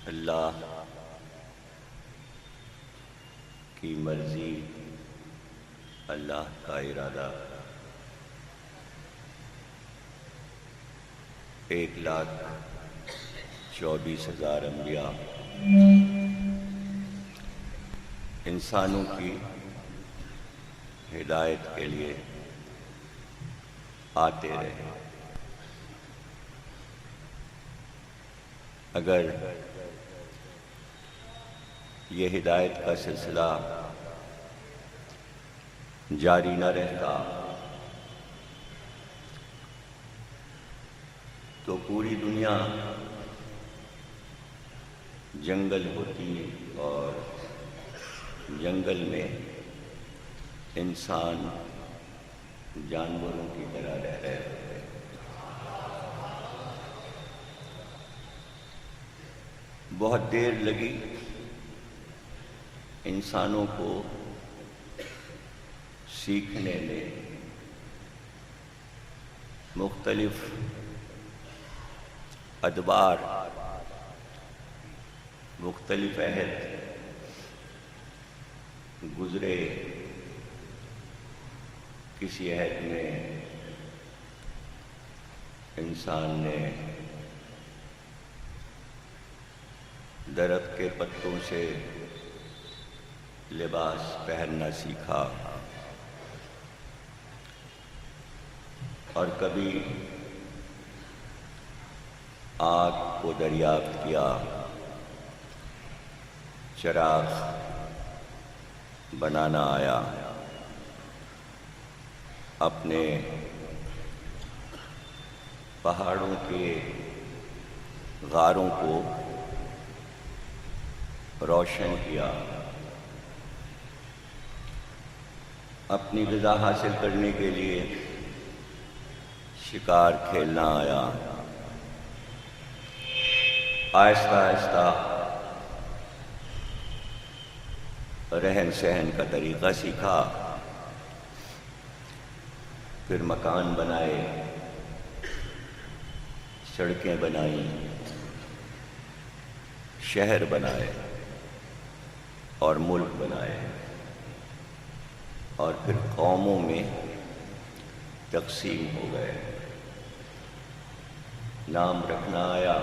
اللہ کی مرضی، اللہ کا ارادہ، 1,24,000 انبیاء انسانوں کی ہدایت کے لیے آتے رہے۔ اگر یہ ہدایت کا سلسلہ جاری نہ رہتا تو پوری دنیا جنگل ہوتی اور جنگل میں انسان جانوروں کی طرح رہ رہے ہوتے۔ بہت دیر لگی انسانوں کو سیکھنے میں، مختلف ادوار، مختلف عہد گزرے۔ کسی عہد میں انسان نے درخت کے پتوں سے لباس پہننا سیکھا، اور کبھی آگ کو دریافت کیا، چراغ بنانا آیا، اپنے پہاڑوں کے غاروں کو روشن کیا، اپنی غذا حاصل کرنے کے لیے شکار کھیلنا آیا، آہستہ آہستہ رہن سہن کا طریقہ سیکھا، پھر مکان بنائے، سڑکیں بنائیں، شہر بنائے اور ملک بنائے، اور پھر قوموں میں تقسیم ہو گئے۔ نام رکھنا آیا،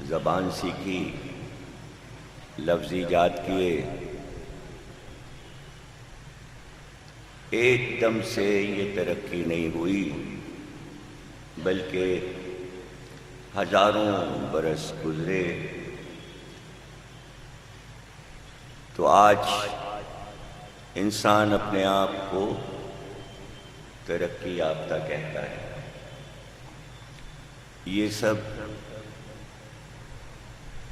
زبان سیکھی، لفظ ایجاد کیے۔ ایک دم سے یہ ترقی نہیں ہوئی، بلکہ ہزاروں برس گزرے، تو آج انسان اپنے آپ کو ترقی یافتہ کہتا ہے۔ یہ سب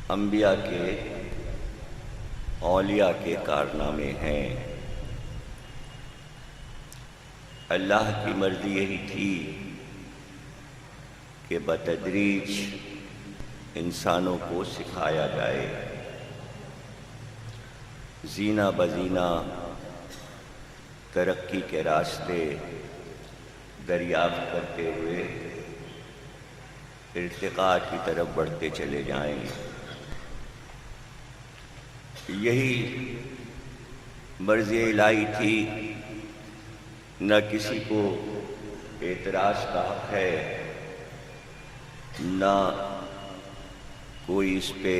انبیاء کے، اولیاء کے کارنامے ہیں۔ اللہ کی مرضی یہی تھی کہ بتدریج انسانوں کو سکھایا جائے، زینہ بزینہ ترقی کے راستے دریافت کرتے ہوئے ارتقاء کی طرف بڑھتے چلے جائیں۔ یہی مرضی الہی تھی، نہ کسی کو اعتراض کا حق ہے، نہ کوئی اس پہ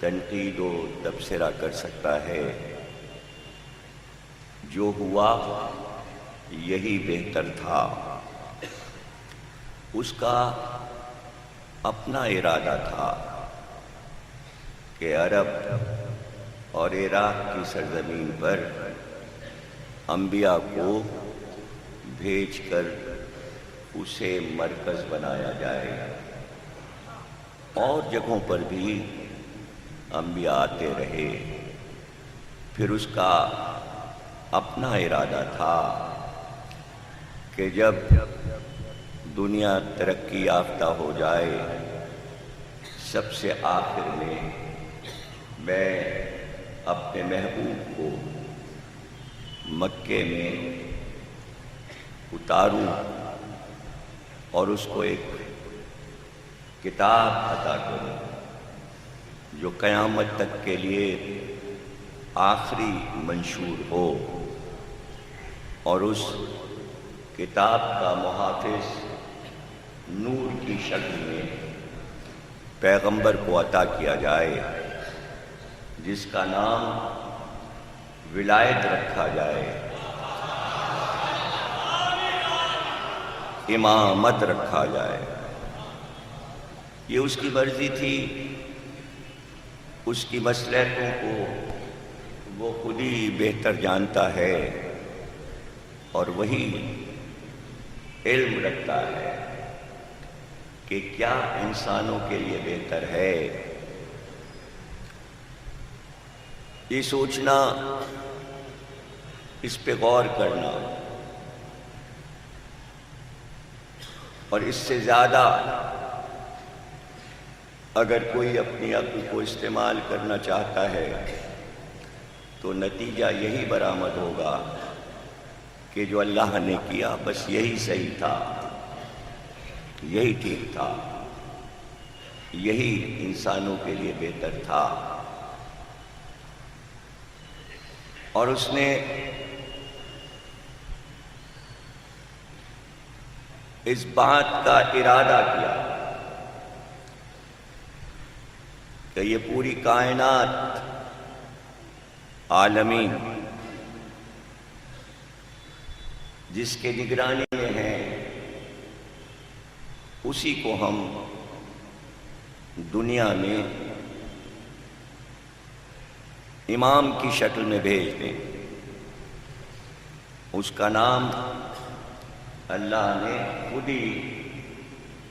تنقید و تبصرہ کر سکتا ہے۔ جو ہوا یہی بہتر تھا۔ اس کا اپنا ارادہ تھا کہ عرب اور عراق کی سرزمین پر انبیاء کو بھیج کر اسے مرکز بنایا جائے، اور جگہوں پر بھی انبیاء آتے رہے۔ پھر اس کا اپنا ارادہ تھا کہ جب دنیا ترقی یافتہ ہو جائے، سب سے آخر میں اپنے محبوب کو مکے میں اتاروں اور اس کو ایک کتاب عطا کرو جو قیامت تک کے لیے آخری منشور ہو، اور اس کتاب کا محافظ نور کی شکل میں پیغمبر کو عطا کیا جائے، جس کا نام ولایت رکھا جائے، امامت رکھا جائے۔ یہ اس کی مرضی تھی، اس کی مصلحتوں کو وہ خود ہی بہتر جانتا ہے، اور وہی علم رکھتا ہے کہ کیا انسانوں کے لیے بہتر ہے۔ یہ سوچنا، اس پہ غور کرنا، اور اس سے زیادہ اگر کوئی اپنی عقل کو استعمال کرنا چاہتا ہے تو نتیجہ یہی برآمد ہوگا کہ جو اللہ نے کیا بس یہی صحیح تھا، یہی ٹھیک تھا، یہی انسانوں کے لیے بہتر تھا۔ اور اس نے اس بات کا ارادہ کیا کہ یہ پوری کائنات، عالمین جس کے نگرانی میں ہیں، اسی کو ہم دنیا میں امام کی شکل میں بھیج دیں۔ اس کا نام اللہ نے خود ہی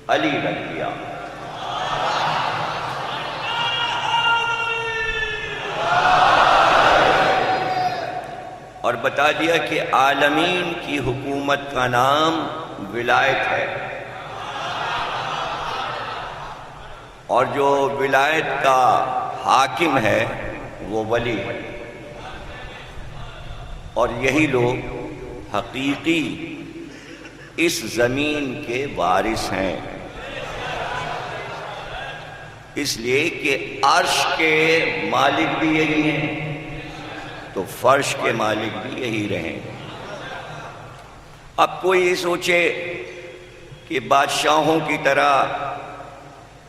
علی رکھ دیا۔ اور بتا دیا کہ عالمین کی حکومت کا نام ولایت ہے، اور جو ولایت کا حاکم ہے وہ ولی ہے، اور یہی لوگ حقیقی اس زمین کے وارث ہیں، اس لیے کہ عرش کے مالک بھی یہی ہیں تو فرش کے مالک بھی یہی رہیں۔ اب کوئی یہ سوچے کہ بادشاہوں کی طرح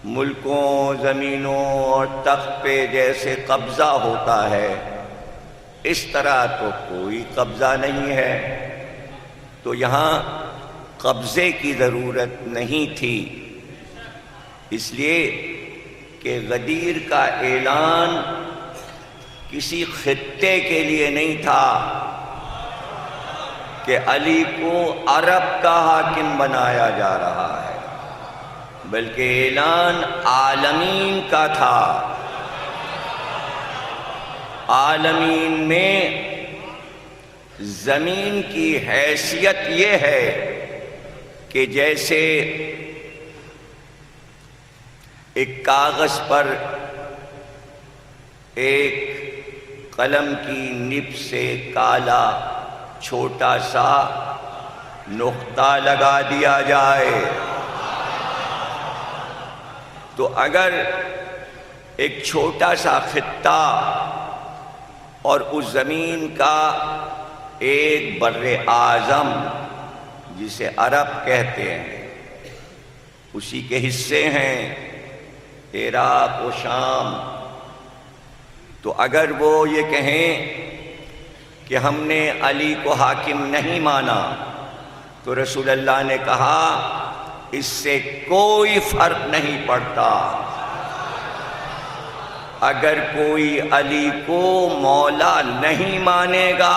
ملکوں، زمینوں اور تخت پہ جیسے قبضہ ہوتا ہے، اس طرح تو کوئی قبضہ نہیں ہے، تو یہاں قبضے کی ضرورت نہیں تھی، اس لیے کہ غدیر کا اعلان کسی خطے کے لیے نہیں تھا کہ علی کو عرب کا حاکم بنایا جا رہا ہے، بلکہ اعلان عالمین کا تھا۔ عالمین میں زمین کی حیثیت یہ ہے کہ جیسے ایک کاغذ پر ایک قلم کی نب سے کالا چھوٹا سا نقطہ لگا دیا جائے، تو اگر ایک چھوٹا سا خطہ اور اس زمین کا ایک بر اعظم جسے عرب کہتے ہیں، اسی کے حصے ہیں عراق و شام، تو اگر وہ یہ کہیں کہ ہم نے علی کو حاکم نہیں مانا، تو رسول اللہ نے کہا اس سے کوئی فرق نہیں پڑتا۔ اگر کوئی علی کو مولا نہیں مانے گا،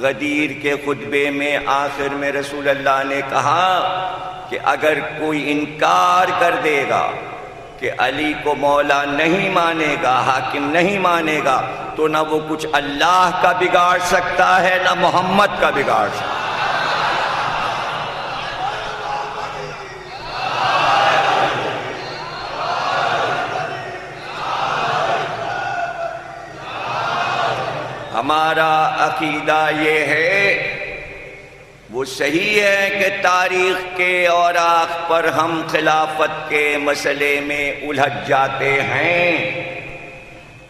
غدیر کے خطبے میں آخر میں رسول اللہ نے کہا کہ اگر کوئی انکار کر دے گا کہ علی کو مولا نہیں مانے گا، حاکم نہیں مانے گا، تو نہ وہ کچھ اللہ کا بگاڑ سکتا ہے نہ محمد کا بگاڑ سکتا ہے۔ ہمارا عقیدہ یہ ہے وہ صحیح ہے کہ تاریخ کے اوراق پر ہم خلافت کے مسئلے میں الجھ جاتے ہیں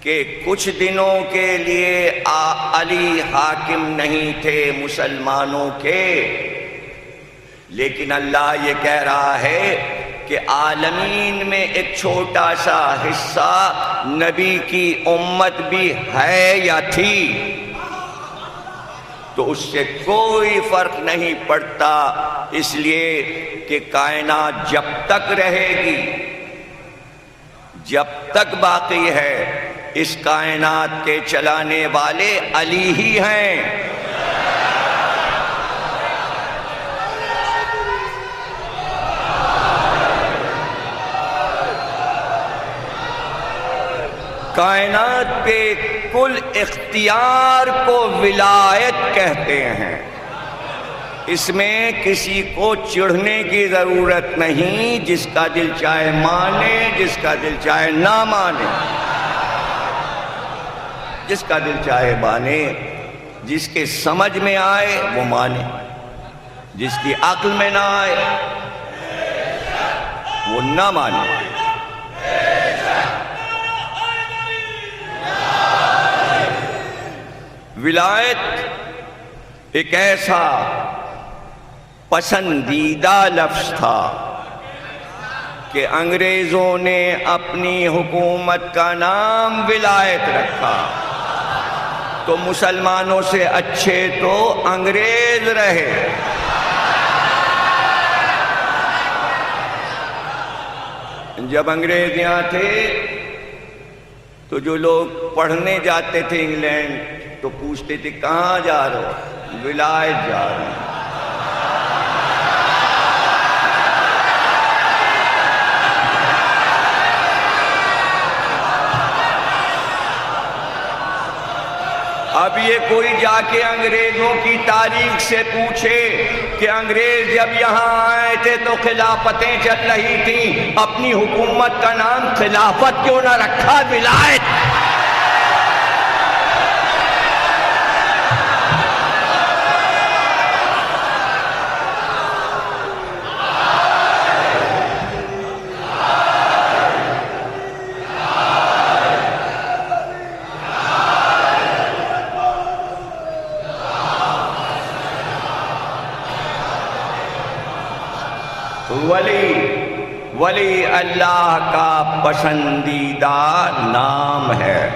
کہ کچھ دنوں کے لیے علی حاکم نہیں تھے مسلمانوں کے، لیکن اللہ یہ کہہ رہا ہے کہ عالمین میں ایک چھوٹا سا حصہ نبی کی امت بھی ہے یا تھی، تو اس سے کوئی فرق نہیں پڑتا، اس لیے کہ کائنات جب تک رہے گی، جب تک باقی ہے، اس کائنات کے چلانے والے علی ہی ہیں۔ کائنات کے کل اختیار کو ولایت کہتے ہیں، اس میں کسی کو چڑھنے کی ضرورت نہیں، جس کا دل چاہے مانے، جس کا دل چاہے نہ مانے، جس کا دل چاہے مانے، جس کے سمجھ میں آئے وہ مانے، جس کی عقل میں نہ آئے وہ نہ مانے۔ ولایت ایک ایسا پسندیدہ لفظ تھا کہ انگریزوں نے اپنی حکومت کا نام ولایت رکھا، تو مسلمانوں سے اچھے تو انگریز رہے۔ جب انگریز یہاں تھے تو جو لوگ پڑھنے جاتے تھے انگلینڈ تو پوچھتے تھے کہاں جا رہے ہو؟ ولایت جا رہے ہیں۔ اب یہ کوئی جا کے انگریزوں کی تاریخ سے پوچھے کہ انگریز جب یہاں آئے تھے تو خلافتیں چل رہی تھیں، اپنی حکومت کا نام خلافت کیوں نہ رکھا، ولایت؟ ولی اللہ کا پسندیدہ نام ہے،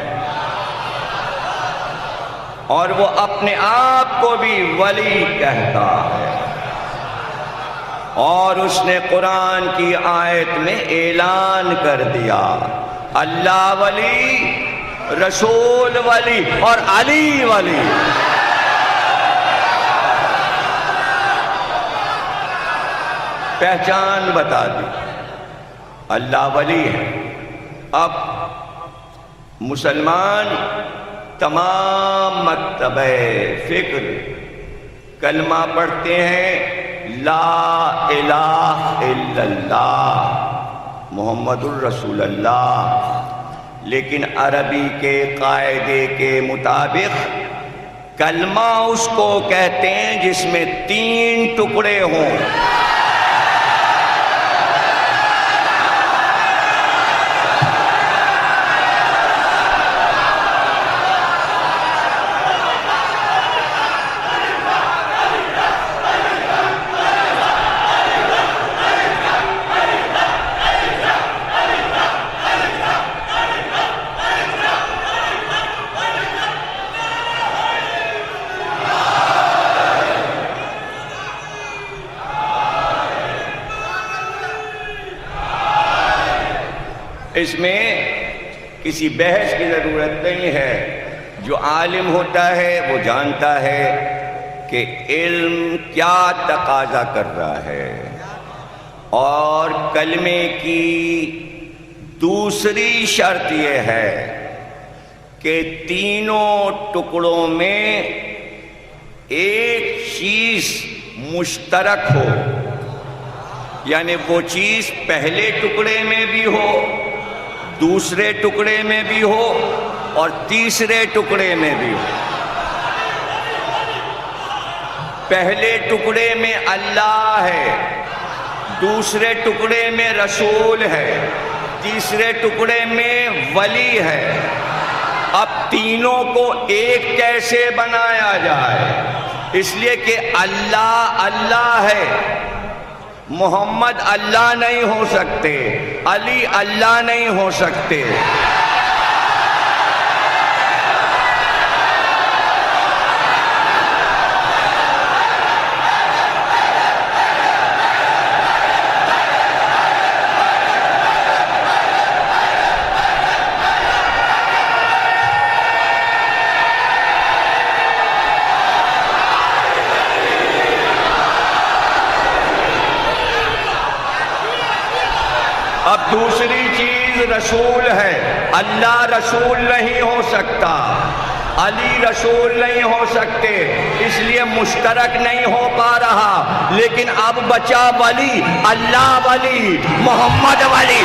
اور وہ اپنے آپ کو بھی ولی کہتا ہے، اور اس نے قرآن کی آیت میں اعلان کر دیا اللہ ولی، رسول ولی اور علی ولی۔ پہچان بتا دی، اللہ ولی ہے۔ اب مسلمان تمام مکتبہ فکر کلمہ پڑھتے ہیں لا الہ الا اللہ محمد الرسول اللہ، لیکن عربی کے قاعدے کے مطابق کلمہ اس کو کہتے ہیں جس میں 3 ٹکڑے ہوں۔ اس میں کسی بحث کی ضرورت نہیں ہے، جو عالم ہوتا ہے وہ جانتا ہے کہ علم کیا تقاضا کر رہا ہے، اور کلمے کی دوسری شرط یہ ہے کہ تینوں ٹکڑوں میں ایک چیز مشترک ہو، یعنی وہ چیز پہلے ٹکڑے میں بھی ہو، دوسرے ٹکڑے میں بھی ہو اور تیسرے ٹکڑے میں بھی ہو۔ پہلے ٹکڑے میں اللہ ہے، دوسرے ٹکڑے میں رسول ہے، تیسرے ٹکڑے میں ولی ہے۔ اب تینوں کو ایک کیسے بنایا جائے؟ اس لیے کہ اللہ اللہ ہے، محمد اللہ نہیں ہو سکتے، علی اللہ نہیں ہو سکتے۔ اب دوسری چیز رسول ہے، اللہ رسول نہیں ہو سکتا، علی رسول نہیں ہو سکتے، اس لیے مشترک نہیں ہو پا رہا۔ لیکن اب بچا ولی، اللہ ولی، محمد ولی۔